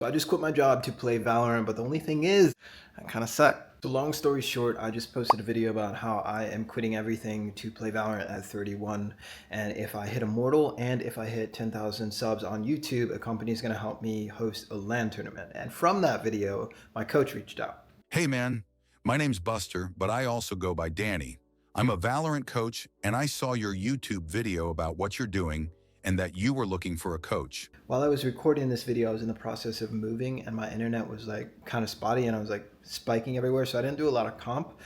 So I just quit my job to play Valorant, but the only thing is, I kind of suck. So long story short, I just posted a video about how I am quitting everything to play Valorant at 31. And if I hit Immortal and if I hit 10,000 subs on YouTube, a company is going to help me host a LAN tournament. And from that video, my coach reached out. Hey man, my name's Buster, but I also go by Danny. I'm a Valorant coach, and I saw your YouTube video about what you're doing and that you were looking for a coach. While I was recording this video, I was in the process of moving and my internet was like kind of spotty and I was like spiking everywhere. So I didn't do a lot of comp.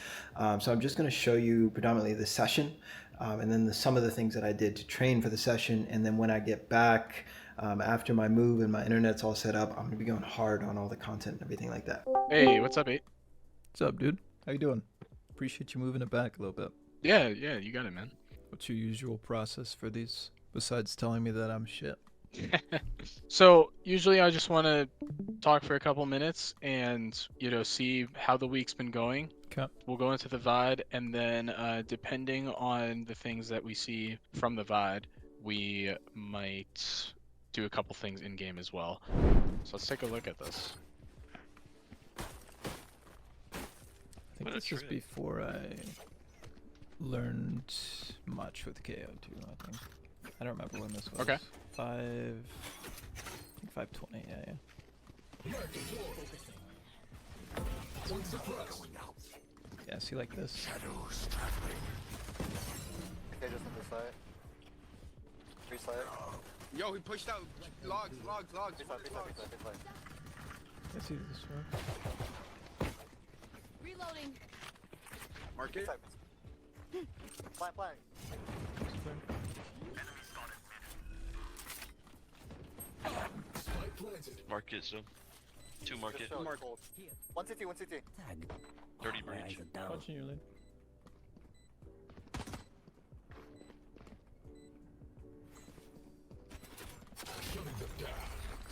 So I'm just going to show you predominantly the session and then some of the things that I did to train for the session. And then when I get back after my move and my internet's all set up, I'm going to be going hard on all the content and everything like that. Hey, what's up, 8? What's up, dude? How you doing? Appreciate you moving it back a little bit. Yeah, you got it, man. What's your usual process for these, besides telling me that I'm shit? So usually I just want to talk for a couple minutes and, see how the week's been going. Okay. We'll go into the VOD, and then depending on the things that we see from the VOD, we might do a couple things in game as well. So let's take a look at this. I think this is before I learned much with KO too, I think. I don't remember when this was. Okay. 520, yeah. Yeah, see like this? Okay, just on this side. 3 side. Yo, he pushed out logs. 3 side. Yeah, see this one? Reloading. Mark it. Flag. Mark it, so. 2 mark it. Mark. 1 CT. 30 breach. Watching your lane.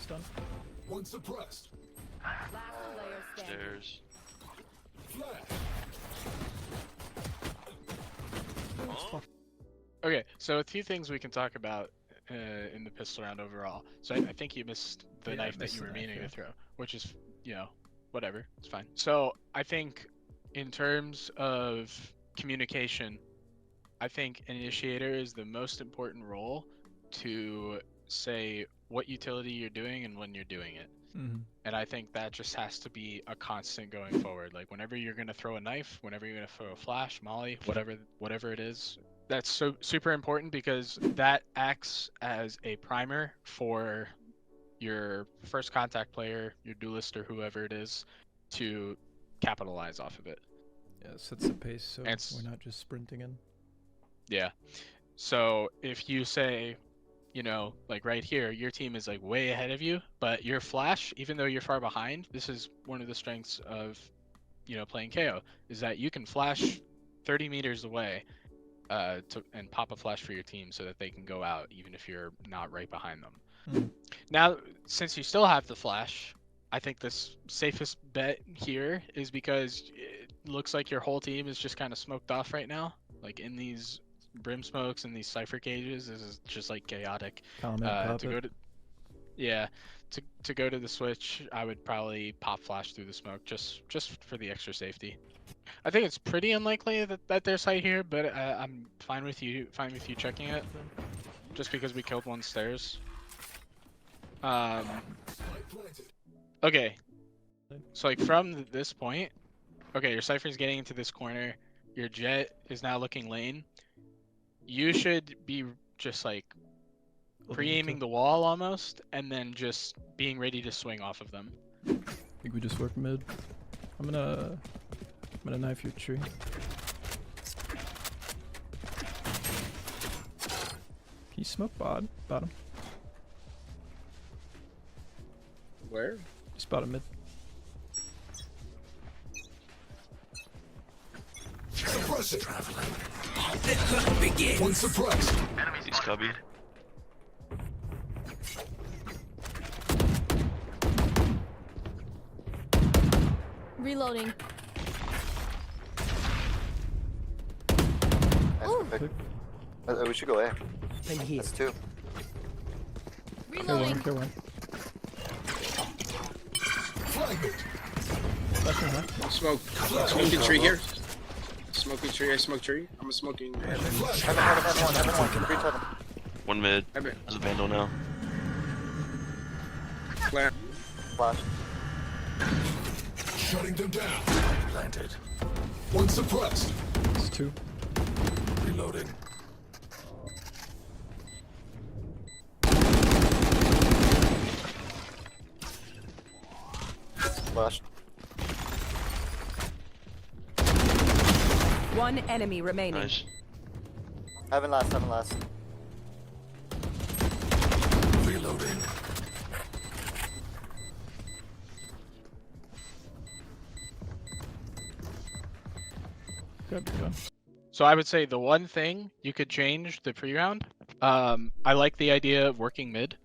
Stun. One suppressed. Last player standing. Stairs. Okay, so a few things we can talk about in the pistol round overall. So I think you missed the knife that you were meaning to throw, which is, whatever, it's fine. So I think in terms of communication, I think initiator is the most important role to say what utility you're doing and when you're doing it. Mm-hmm. And I think that just has to be a constant going forward. Like whenever you're going to throw a knife, whenever you're going to throw a flash, molly, whatever it is, that's so super important because that acts as a primer for your first contact player, your duelist, or whoever it is, to capitalize off of it. Yeah, it sets the pace so And we're not just sprinting in. Yeah. So if you say, like right here, your team is like way ahead of you, but your flash, even though you're far behind, this is one of the strengths of, playing KO, is that you can flash 30 meters away and pop a flash for your team so that they can go out even if you're not right behind them. Mm-hmm. Now, since you still have the flash, I think this safest bet here is because it looks like your whole team is just kind of smoked off right now, like in these brim smokes and these cipher cages. This is just like chaotic. To go to the switch, I would probably pop flash through the smoke just for the extra safety. I think it's pretty unlikely that there's sight here, but I'm fine with you checking it, just because we killed one stairs. Okay, so like from this point, okay, your cipher's getting into this corner, your jet is now looking lane. You should be just like pre-aiming the wall almost, and then just being ready to swing off of them. I think we just work mid. I'm gonna knife your tree. Can you smoke bottom? Where? Just bottom mid. Suppress it. One suppressed. He's cubbied. Reloading. We should go A. That's 2. Reloading. Kill one. Alignment. Flashing high. Smoke. Smoking tree here. Smoking tree. I smoke tree. I'm smoking. Flash. Heaven one. Breach heaven. One mid. Heaven. There's a vandal now. Plant. Flash. Shutting them down. Planted. One suppressed. It's 2. Reloading. Flash. One enemy remaining. Nice. Heaven last. Heaven last. Reloading. Good, good. So I would say the one thing you could change the pre-round. I like the idea of working mid.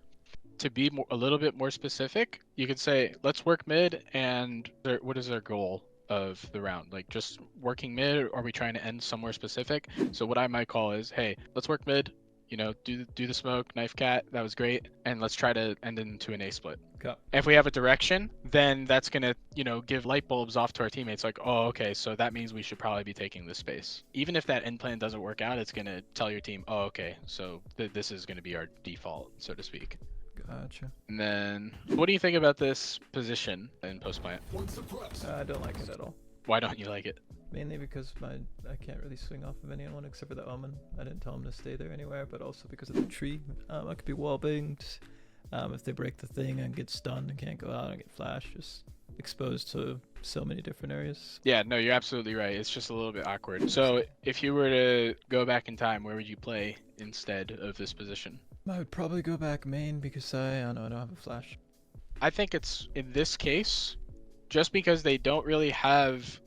To be a little bit more specific, you could say, let's work mid, and what is our goal of the round? Like just working mid, or are we trying to end somewhere specific? So what I might call is, hey, let's work mid. You know, do the smoke, knife cat, that was great, and let's try to end into an A split. Okay. If we have a direction, then that's gonna, you know, give light bulbs off to our teammates. Like, oh, okay, so that means we should probably be taking this space. Even if that end plan doesn't work out, it's gonna tell your team, oh, okay, so this is gonna be our default, so to speak. Gotcha. And then, what do you think about this position in post plant? One suppressed. I don't like it at all. Why don't you like it? Mainly because I can't really swing off of anyone except for the Omen. I didn't tell him to stay there anywhere, but also because of the tree. I could be wall banged. If they break the thing and get stunned and can't go out and get flashed, just exposed to so many different areas. Yeah, no, you're absolutely right. It's just a little bit awkward. So if you were to go back in time, where would you play instead of this position? I would probably go back main because I don't know, I don't have a flash. I think it's, in this case, just because they don't really have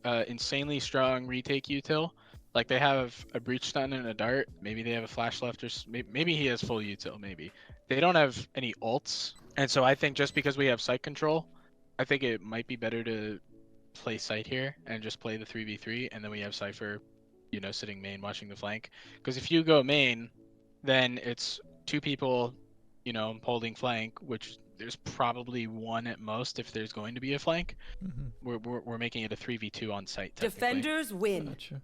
insanely strong retake util. Like they have a breach stun and a dart. Maybe they have a flash left, or maybe he has full util. Maybe they don't have any ults, and so I think just because we have site control, I think it might be better to play site here and just play the 3v3, and then we have Cypher, you know, sitting main watching the flank. Because if you go main, then it's 2 people, you know, holding flank, which there's probably 1 at most if there's going to be a flank. Mm-hmm. We're making it a 3v2 on site. Defenders win. Gotcha.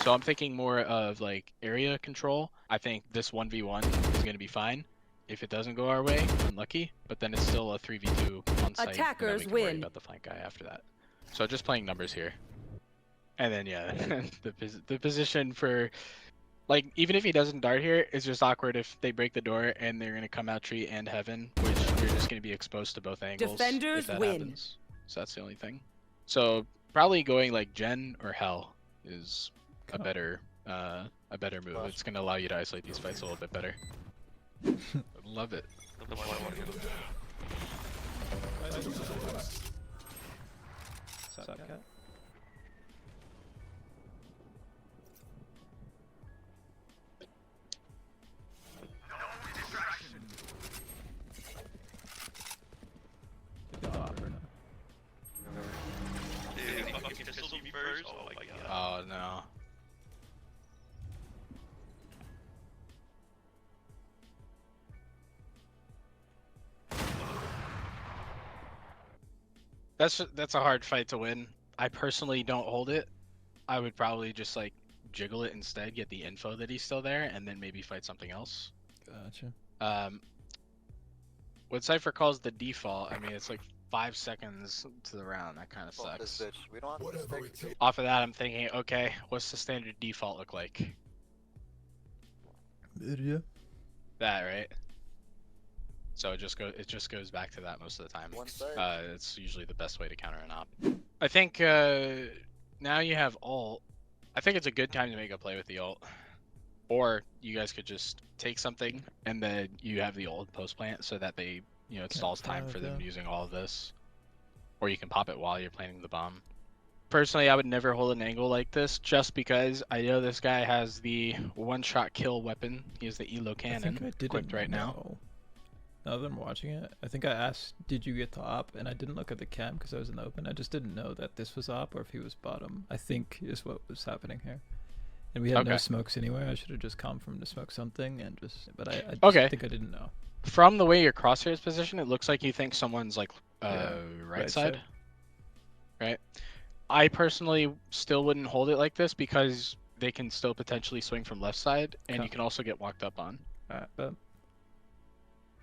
So I'm thinking more of like area control. I think this 1v1 is going to be fine. If it doesn't go our way, unlucky. But then it's still a 3v2 on site. Attackers and then we can worry win. about the flank guy after that. So just playing numbers here. And then yeah, the position for, like, even if he doesn't dart here, it's just awkward if they break the door and they're going to come out tree and heaven, which you're just going to be exposed to both angles. Defenders if that win. happens. So that's the only thing. So probably going like Gen or Hell is a better move. It's going to allow you to isolate these fights a little bit better. I love it. Cat. Dude, fucking pistol me first. Oh my god. Oh no. That's a hard fight to win. I personally don't hold it. I would probably just like jiggle it instead, get the info that he's still there, and then maybe fight something else. Gotcha. What Cypher calls the default, I mean, it's like 5 seconds to the round. That kind of Fuck this sucks. bitch. We don't have to Whatever it stick. takes. Off of that, I'm thinking, okay, what's the standard default look like? Yeah. That, right? So it just goes back to that most of the time. One side. It's usually the best way to counter an op. I think now you have ult. I think it's a good time to make a play with the ult. Or you guys could just take something and then you have the ult post plant so that they, you know, it stalls time for them using all of this. Or you can pop it while you're planting the bomb. Personally, I would never hold an angle like this just because I know this guy has the one-shot kill weapon. He has the Elo cannon equipped right now. Now that I'm watching it, I think I asked, did you get to op? And I didn't look at the cam because I was in the open. I just didn't know that this was op or if he was bottom, I think is what was happening here. And we had no smokes anywhere. I should have just come from to smoke something and just, but I just think I didn't know. From the way your crosshair is positioned, it looks like you think someone's like right side. Right. I personally still wouldn't hold it like this because they can still potentially swing from left side, and you can also get walked up on. But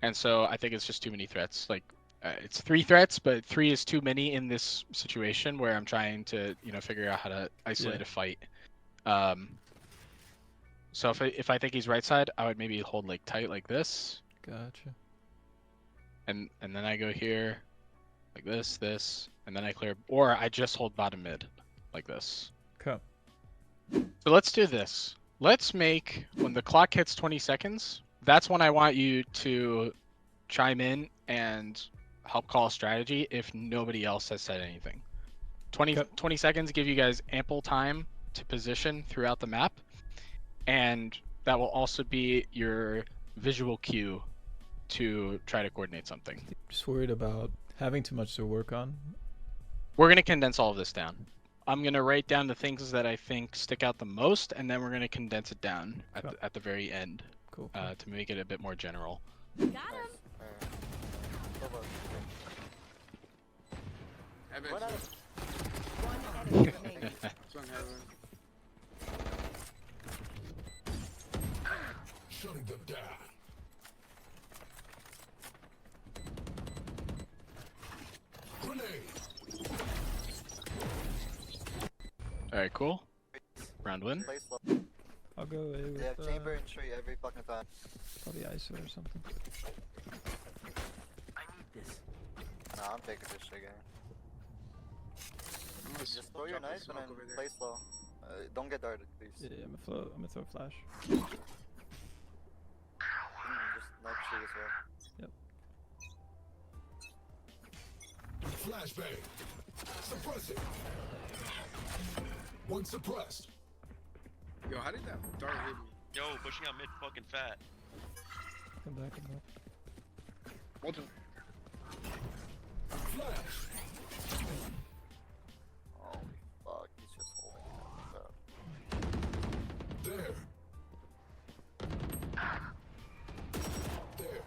And so I think it's just too many threats. Like, it's 3 threats, but 3 is too many in this situation where I'm trying to, figure out how to isolate a fight. So if I think he's right side, I would maybe hold like tight like this. Gotcha. And then I go here, like this, and then I clear, or I just hold bottom mid, like this. Okay. So let's do this. Let's make, when the clock hits 20 seconds, that's when I want you to chime in and help call a strategy if nobody else has said anything. 20 seconds give you guys ample time to position throughout the map, and that will also be your visual cue to try to coordinate something. Just worried about having too much to work on. We're going to condense all of this down. I'm going to write down the things that I think stick out the most, and then we're going to condense it down at the very end. Cool. To make it a bit more general. Got him. One enemy remaining. Shutting them down. Grenade. Alright, cool. Round win. I'll go away with They have chamber and tree every fucking time. probably ISO or something. Nah, I'm taking this shit, gang. Just throw your knife and then play slow. Don't get darted, please. Yeah, I'm gonna throw a flash. Just knife tree as well. Flashbang. Suppress it. One suppressed. Yo, how did that dart hit me? Yo, pushing out mid fucking fat. Come back. Multiple. Flash. Holy fuck, he's just holding it up. There. There.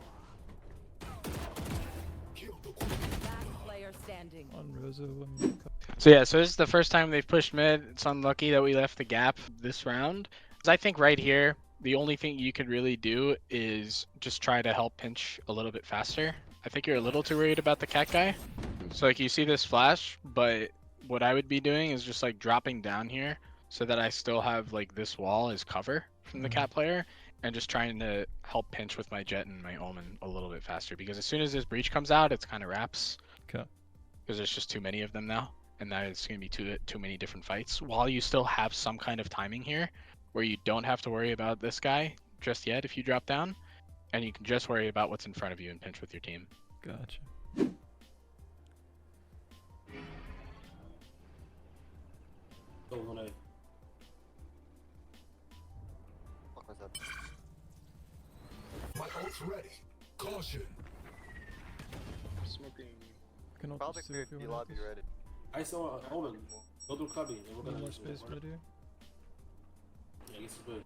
Kill the queen. Last player standing. On Rosa, one. So yeah, so this is the first time they've pushed mid. It's unlucky that we left the gap this round. 'Cause I think right here, the only thing you could really do is just try to help pinch a little bit faster. I think you're a little too worried about the cat guy. So like you see this flash, but what I would be doing is just like dropping down here so that I still have like this wall as cover from the cat player, and just trying to help pinch with my jet and my omen a little bit faster, because as soon as this breach comes out, it's kind of wraps. Okay. Because there's just too many of them now, and that it's going to be too many different fights. While you still have some kind of timing here, where you don't have to worry about this guy just yet if you drop down, and you can just worry about what's in front of you and pinch with your team. Gotcha. Fuck was that? My ult's ready. Caution. Smoking. Can also Probably see cleared if you the want lobby this. ready. I saw an omen. Go to clubbing. And we're One gonna more space right here. Yeah, it's good.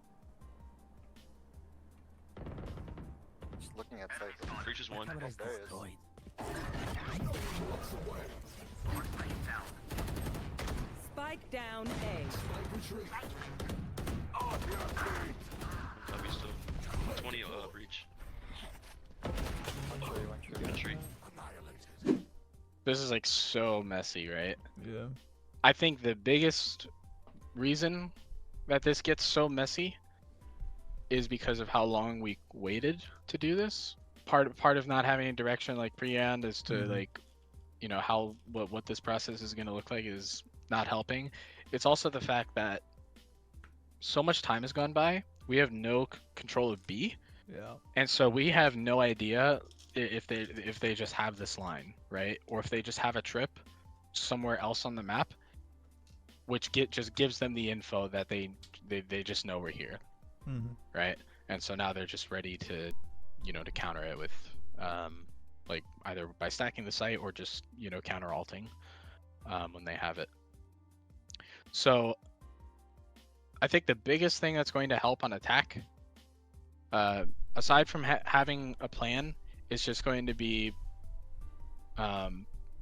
Just looking at sight. Breach is one. Oh, there he is. Walks away. Spike down A. Retreat. Lobby still. 20 breach. Tree. Annihilated. This is like so messy, right? Yeah. I think the biggest reason that this gets so messy is because of how long we waited to do this. Part of not having a direction like pre-end is to like, you know, how what this process is going to look like is not helping. It's also the fact that so much time has gone by. We have no control of B. Yeah. And so we have no idea if they just have this line, right? Or if they just have a trip somewhere else on the map, which just gives them the info that they just know we're here, right? And so now they're just ready to, you know, to counter it with, like either by stacking the site or just, you know, counter alting when they have it. So I think the biggest thing that's going to help on attack, aside from having a plan, is just going to be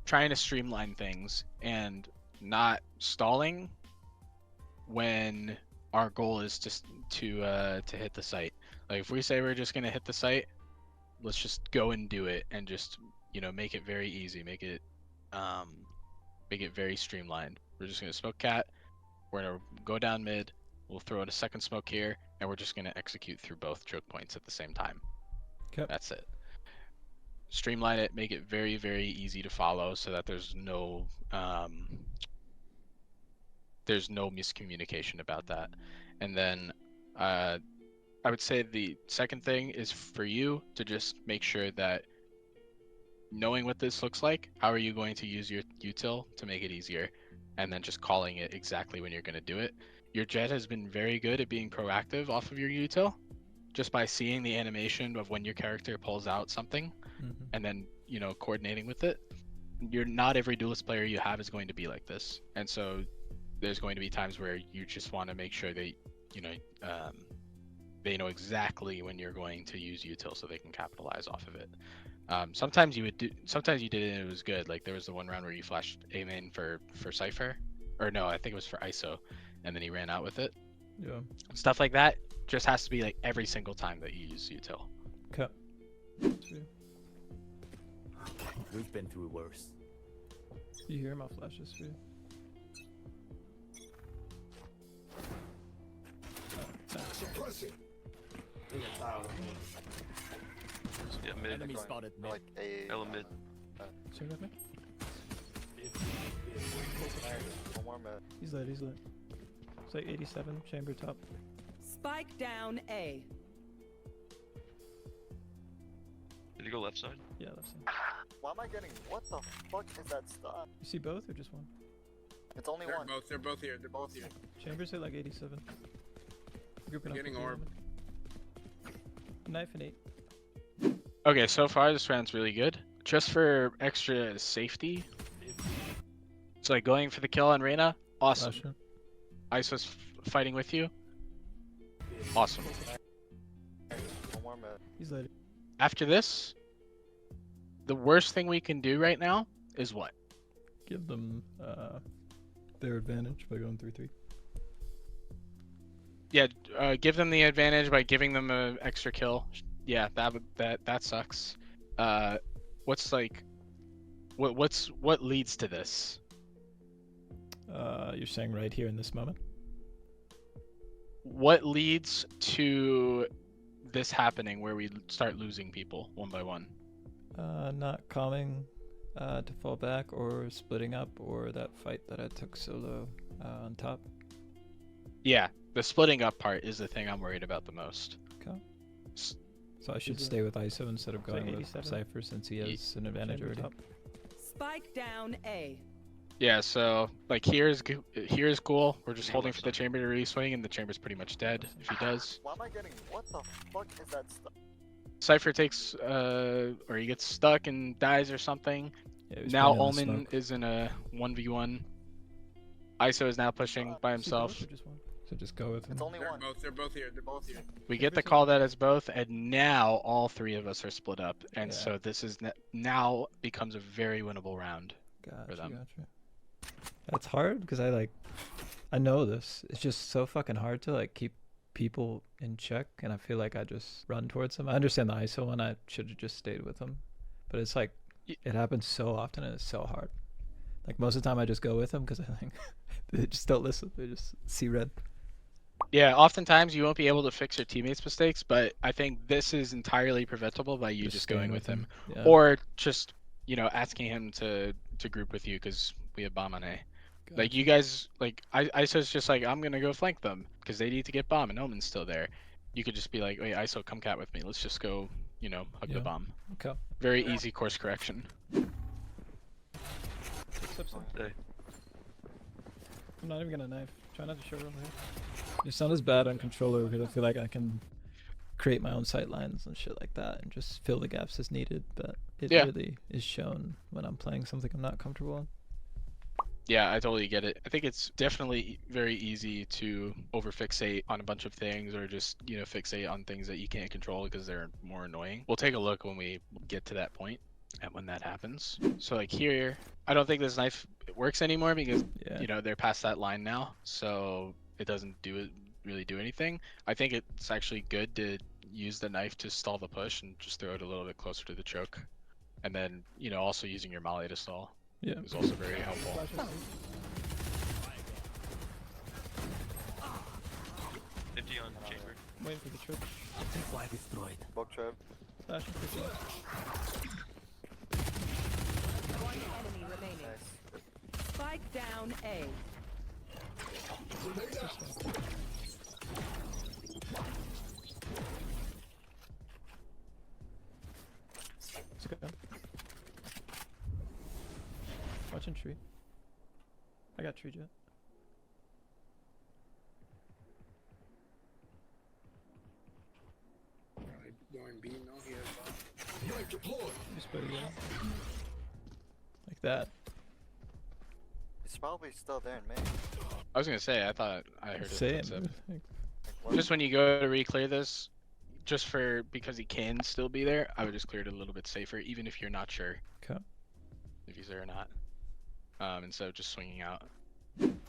trying to streamline things and not stalling when our goal is just to hit the site. Like if we say we're just gonna hit the site, let's just go and do it, and just make it very easy, make it very streamlined. We're just gonna smoke cat. We're gonna go down mid. We'll throw in a second smoke here, and we're just gonna execute through both choke points at the same time. Okay. That's it. Streamline it, make it very, very easy to follow, so that there's no miscommunication about that. And then I would say the second thing is for you to just make sure that, knowing what this looks like, how are you going to use your util to make it easier, and then just calling it exactly when you're going to do it. Your Jet has been very good at being proactive off of your util, just by seeing the animation of when your character pulls out something, and then coordinating with it. Not every duelist player you have is going to be like this, and so there's going to be times where you just want to make sure that they know exactly when you're going to use util, so they can capitalize off of it. Sometimes you did it and it was good. Like there was the one round where you flashed A main for Cypher, or no, I think it was for ISO, and then he ran out with it. Yeah. Stuff like that just has to be like every single time that you use util. Okay. We've been through worse. You hear my flashes for you? Suppressing. Yeah, mid. Enemy spotted mid. Like a Ella mid. Check that me. one more mid. He's lit. It's like 87, chamber top. Spike down A. Did he go left side? Yeah, left side. Why am I getting? What the fuck is that stuff? You see both or just one? It's only They're one. both. They're both here. They're both here. Chambers at like 87. Grouping up Getting with orb. 11. Knife and 8. Okay, so far this round's really good. Just for extra safety, it's like going for the kill on Reyna. Awesome. Flash it. ISO's fighting with you. Awesome. One more mid. He's lit. After this, the worst thing we can do right now is what? Give them their advantage by going 3-3. Yeah, give them the advantage by giving them an extra kill. Yeah, that sucks. What leads to this? You're saying right here in this moment? What leads to this happening where we start losing people one by one? Not calming to fall back, or splitting up, or that fight that I took solo on top. Yeah, the splitting up part is the thing I'm worried about the most. Okay. So I should stay with ISO instead of going with Cypher, since he has an advantage already. Spike down A. Yeah, so like here's cool. We're just holding for the chamber to re-swing, and the chamber's pretty much dead if he does. Why am I getting? What the fuck is that stuff? Cypher takes or he gets stuck and dies or something. Yeah, he was Now playing in the Omen smoke. is in a 1v1. ISO is now pushing by See himself. both or just one? So just go with him. It's only They're one. both. They're both here. They're both here. We get the call that it's both, and now all three of us are split up, and Yeah. so this is now becomes a very winnable round. Gotcha, them. gotcha. That's hard because I know this. It's just so fucking hard to like keep people in check, and I feel like I just run towards them. I understand the ISO one. I should have just stayed with them, but it's like it happens so often and it's so hard. Like most of the time, I just go with them because I think they just don't listen. They just see red. Yeah, oftentimes you won't be able to fix your teammates' mistakes, but I think this is entirely preventable by you just going staying with him, Yeah. or just asking him to group with you because we have bomb on A. Like Gotcha. you guys, like ISO's just like, I'm gonna go flank them because they need to get bomb and Omen's still there. You could just be like, wait, ISO, come cat with me. Let's just go, hug Yeah. the bomb. Okay. Very easy course correction. Hey. I'm not even gonna knife. Try not to show real here. It's not as bad on controller because I feel like I can create my own sight lines and shit like that and just fill the gaps as needed, but it Yeah. really is shown when I'm playing something I'm not comfortable in. Yeah, I totally get it. I think it's definitely very easy to overfixate on a bunch of things, or just, fixate on things that you can't control because they're more annoying. We'll take a look when we get to that point and when that happens. So like here, I don't think this knife works anymore because Yeah. you know they're past that line now, so it doesn't really do anything. I think it's actually good to use the knife to stall the push and just throw it a little bit closer to the choke, and then you know also using your molly to stall Yeah. is also very helpful. 50 on chamber. Waiting for the trip. Fly destroyed. Bug trap. Flashing 50. One enemy remaining. Nice. Spike down A. Let's go. Watching tree. I got tree jet. Going B, no, he has Knife deployed. Just put it in. Like that. It's probably still there in Main. I was gonna say I thought I heard Same. it. Like, what? Just when you go to re-clear this, just because he can still be there, I would just clear it a little bit safer, even if you're not sure Okay. if he's there or not. Instead of just swinging out. Fragment.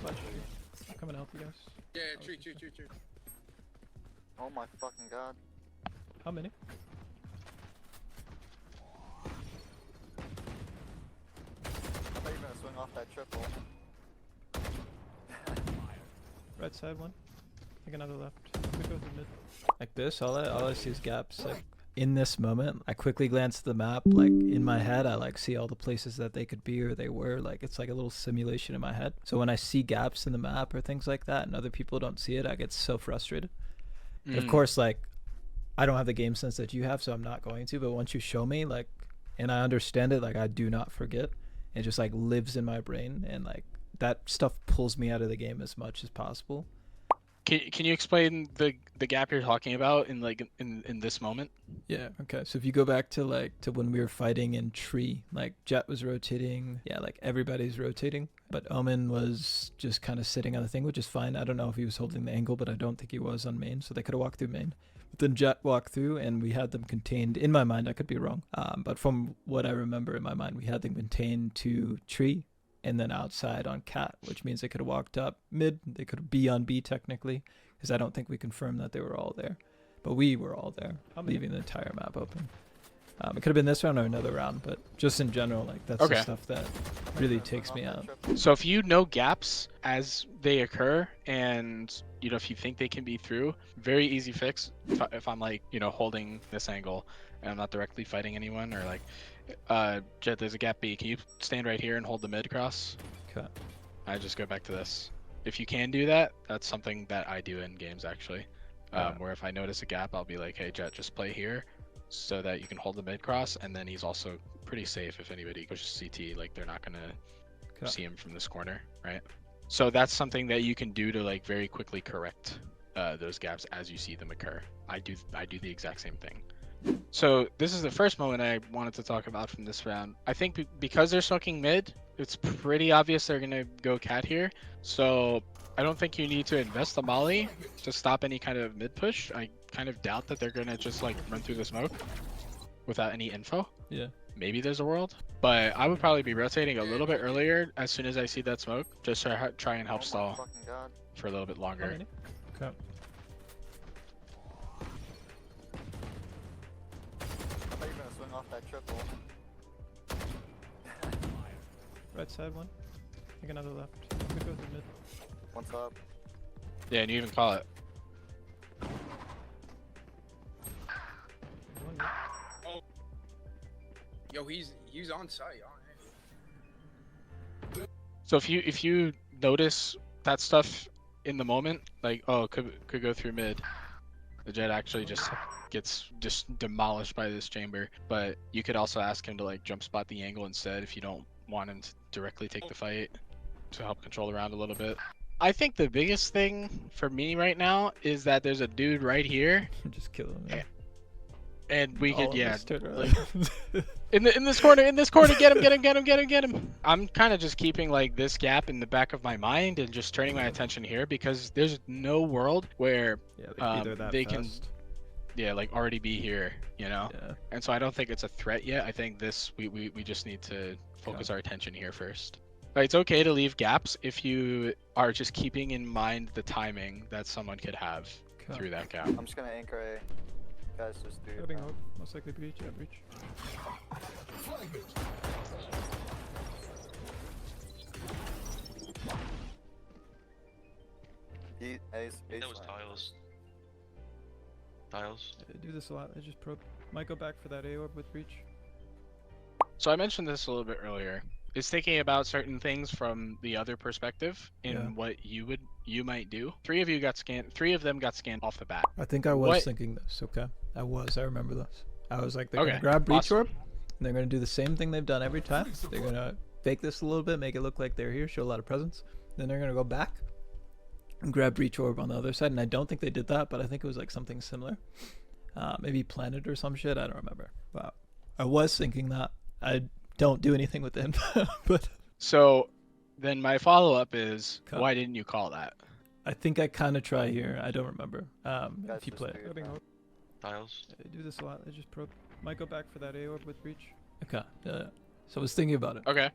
Flash tree. I'm coming to help you guys. Yeah, tree. Oh my fucking god. How many? I thought you were gonna swing off that triple. Right side one. I think another left. Could go through mid. Like this, all I see is gaps. Like in this moment, I quickly glance at the map. Like in my head, I like see all the places that they could be or they were. Like it's like a little simulation in my head. So when I see gaps in the map or things like that, and other people don't see it, I get so frustrated. But of course, like I don't have the game sense that you have, so I'm not going to. But once you show me, like, and I understand it, like I do not forget. It just like lives in my brain, and like that stuff pulls me out of the game as much as possible. Can you explain the gap you're talking about in like in this moment? Yeah, okay. So if you go back to when we were fighting in tree, like Jet was rotating, yeah, like everybody's rotating, but Omen was just kind of sitting on the thing, which is fine. I don't know if he was holding the angle, but I don't think he was on main, so they could have walked through main. But then Jet walked through and we had them contained, in my mind, I could be wrong, but from what I remember in my mind, we had them contained to tree and then outside on cat, which means they could have walked up mid. They could be on B technically, because I don't think we confirmed that they were all there, but we were all there, leaving the entire map open. It could have been this round or another round, but just in general, like that's the stuff that really takes me out. So if you know gaps as they occur, and you know if you think they can be through, very easy fix. If I'm like holding this angle and I'm not directly fighting anyone, or like Jet, there's a gap B. Can you stand right here and hold the mid cross? Okay. I just go back to this. If you can do that, that's something that I do in games actually. Where if I notice a gap, I'll be like, hey Jet, just play here, so that you can hold the mid cross, and then he's also pretty safe if anybody goes to CT. Like they're not gonna see him from this corner, right? So that's something that you can do to like very quickly correct those gaps as you see them occur. I do the exact same thing. So this is the first moment I wanted to talk about from this round. I think because they're smoking mid, it's pretty obvious they're gonna go cat here. So I don't think you need to invest the molly to stop any kind of mid push. I kind of doubt that they're gonna just like run through the smoke without any info. Yeah. Maybe there's a world, but I would probably be rotating a little bit earlier as soon as I see that smoke, just to try and help stall for a little bit longer. Okay. I thought you were gonna swing off that triple. Right side one. I think another left. Could go through mid. One's up. Yeah, and you even call it. One mid. Yo, he's on site. So if you notice that stuff in the moment, like could go through mid, the Jet actually just gets demolished by this chamber. But you could also ask him to like jump spot the angle instead if you don't want him to directly take the fight, to help control the round a little bit. I think the biggest thing for me right now is that there's a dude right here. Just kill him. Yeah. And we could, yeah, like, in this corner, get him. I'm kind of just keeping like this gap in the back of my mind and just turning my attention here, because there's no world where yeah, they they can. yeah, like already be here, you know. Yeah. And so I don't think it's a threat yet. I think this we just need to focus our attention here first. But it's okay to leave gaps if you are just keeping in mind the timing that someone could have through that gap. I'm just gonna anchor A. Guys, just do Grabbing hope. Most likely breach. Yeah, breach. Ace That was tiles. Tiles. I do this a lot. I just probe. Might go back for that A orb with breach. So I mentioned this a little bit earlier. Is thinking about certain things from the other perspective in Yeah. what you might do. 3 of you got scanned. 3 of them got scanned off the bat. I think I was What- thinking this. Okay, I remember this. I was like, they're Okay, gonna grab breach awesome. orb, and they're gonna do the same thing they've done every time. They're gonna fake this a little bit, make it look like they're here, show a lot of presence. Then they're gonna go back and grab breach orb on the other side. And I don't think they did that, but I think it was like something similar. Maybe planet or some shit. I don't remember. But I was thinking that. I don't do anything with the info, but So then my follow up is, Okay. why didn't you call that? I think I kind of try here. I don't remember. Guys, If you just play do it. your thing. Tiles. I do this a lot. I just probe. Might go back for that A orb with breach. Okay. So I was thinking about it. Okay.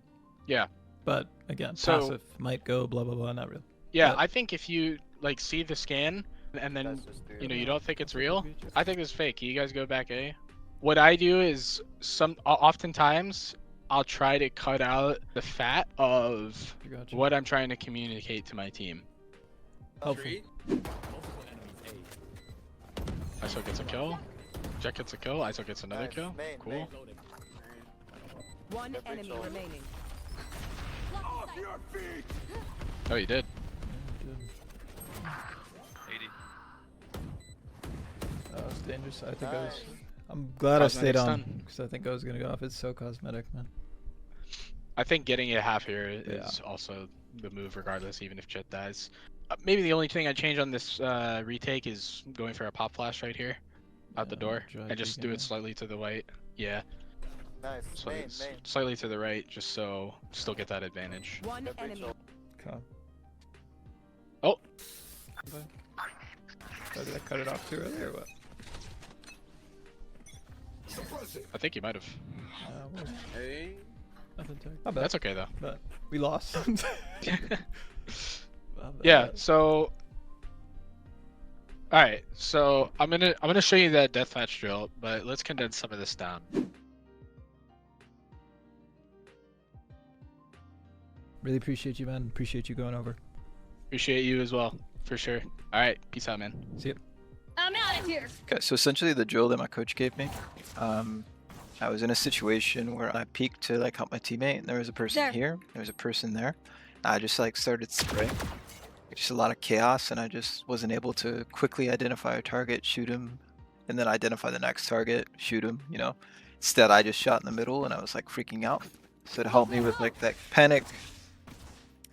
Yeah. But again, So- passive might go blah blah blah. Not real. Yeah, But- I think if you like see the scan and then Guys, just do you know your you thing. don't think it's real, I think it's fake. You guys go back A. What I do is oftentimes I'll try to cut out the fat of I got you. what I'm trying to communicate to my team. Helpful. ISO gets a kill. Jet gets a kill. ISO gets another Nice. kill. Main, Cool. main. One Yep, enemy breach. remaining. Oh, you did. 80. That was dangerous. I think I was. Nice. I'm glad I stayed Cosmetic on stun. because I think I was gonna go off. It's so cosmetic, man. I think getting it half here is Yeah. also the move, regardless, even if Jet dies. Maybe the only thing I'd change on this retake is going for a pop flash right here, out the Yeah, door, try and just do peeking it slightly to the right. Yeah, Nice. Main, main. slightly to the right, just so still get that advantage. One Yep, breach enemy. ult. Okay. Oh, Oh, did I cut it off too early or what? I think you might have. Well, Hey. nothing to. Not bad. That's okay though. But we lost. Yeah. So, all right. So I'm gonna show you that deathmatch drill, but let's condense some of this down. Really appreciate you, man. Appreciate you going over. Appreciate you as well, for sure. All right. Peace out, man. See ya. I'm out of here. Okay, so essentially the drill that my coach gave me, I was in a situation where I peeked to like help my teammate, and there was a person There. here, there was a person there. I just like started spraying, just a lot of chaos, and I just wasn't able to quickly identify a target, shoot him, and then identify the next target, shoot him. You know, instead I just shot in the middle, and I was like freaking out. So to help me with like that panic,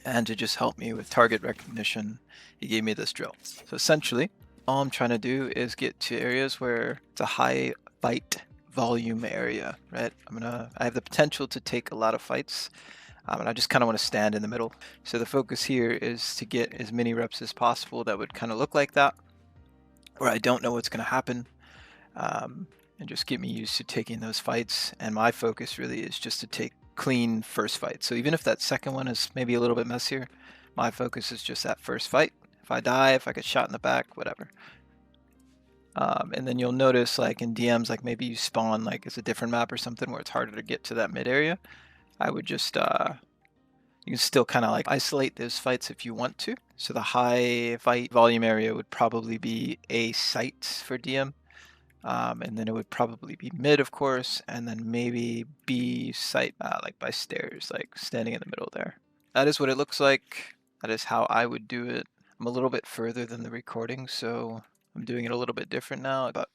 and to just help me with target recognition, he gave me this drill. So essentially, all I'm trying to do is get to areas where it's a high fight volume area, right? I have the potential to take a lot of fights, and I just kind of want to stand in the middle. So the focus here is to get as many reps as possible that would kind of look like that, where I don't know what's going to happen, and just get me used to taking those fights. And my focus really is just to take clean first fight. So even if that second one is maybe a little bit messier, my focus is just that first fight. If I die, if I get shot in the back, whatever. And then you'll notice like in DMs, like maybe you spawn like it's a different map or something where it's harder to get to that mid area. I would just, you can still kind of like isolate those fights if you want to. So the high fight volume area would probably be A site for DM. And then it would probably be mid, of course, and then maybe B site, like by stairs, like standing in the middle there. That is what it looks like. That is how I would do it. I'm a little bit further than the recording, so I'm doing it a little bit different now, but